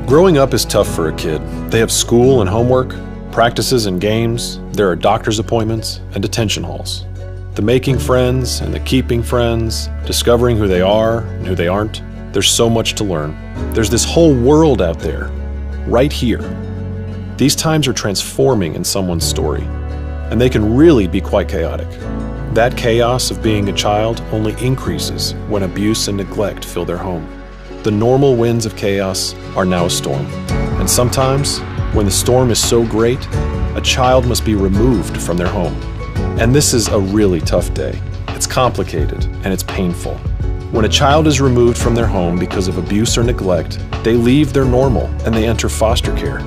Growing up is tough for a kid. They have school and homework, practices and games, there are doctor's appointments and detention halls. The making friends and the keeping friends, discovering who they are and who they aren't. There's so much to learn. There's this whole world out there, right here. These times are transforming in someone's story, and they can really be quite chaotic. That chaos of being a child only increases when abuse and neglect fill their home. The normal winds of chaos are now a storm, and sometimes, when the storm is so great, a child must be removed from their home. And this is a really tough day. It's complicated and it's painful. When a child is removed from their home because of abuse or neglect, they leave their normal and they enter foster care.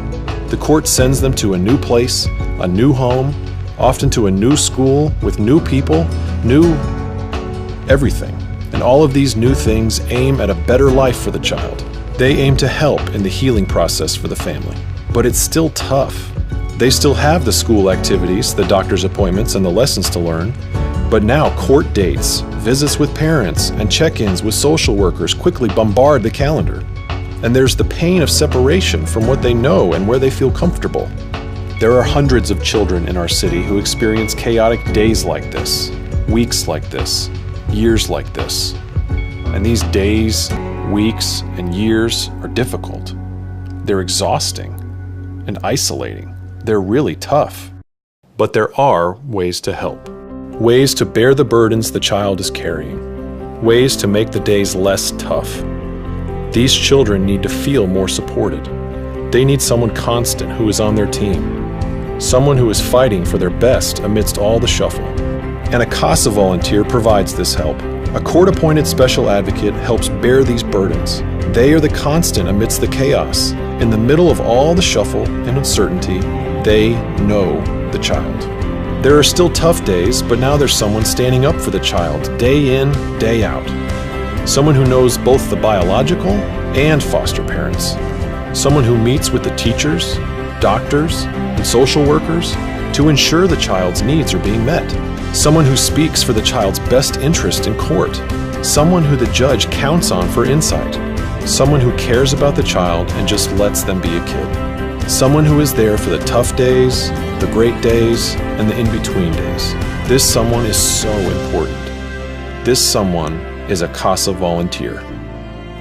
The court sends them to a new place, a new home, often to a new school with new people, new everything. And all of these new things aim at a better life for the child. They aim to help in the healing process for the family. But it's still tough. They still have the school activities, the doctor's appointments, and the lessons to learn. But now court dates, visits with parents, and check-ins with social workers quickly bombard the calendar. And there's the pain of separation from what they know and where they feel comfortable. There are hundreds of children in our city who experience chaotic days like this, weeks like this, years like this. And these days, weeks, and years are difficult. They're exhausting and isolating. They're really tough. But there are ways to help. Ways to bear the burdens the child is carrying. Ways to make the days less tough. These children need to feel more supported. They need someone constant who is on their team. Someone who is fighting for their best amidst all the shuffle. And a CASA volunteer provides this help. A court-appointed special advocate helps bear these burdens. They are the constant amidst the chaos. In the middle of all the shuffle and uncertainty, they know the child. There are still tough days, but now there's someone standing up for the child, day in, day out. Someone who knows both the biological and foster parents. Someone who meets with the teachers, doctors, and social workers to ensure the child's needs are being met. Someone who speaks for the child's best interest in court. Someone who the judge counts on for insight. Someone who cares about the child and just lets them be a kid. Someone who is there for the tough days, the great days, and the in-between days. This someone is so important. This someone is a CASA volunteer.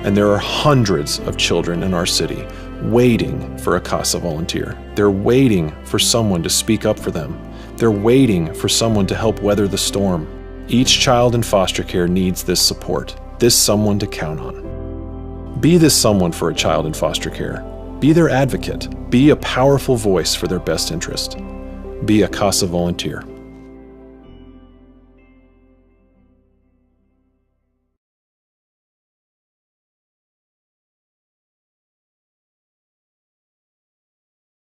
And there are hundreds of children in our city waiting for a CASA volunteer. They're waiting for someone to speak up for them. They're waiting for someone to help weather the storm. Each child in foster care needs this support, this someone to count on. Be this someone for a child in foster care. Be their advocate. Be a powerful voice for their best interest. Be a CASA volunteer.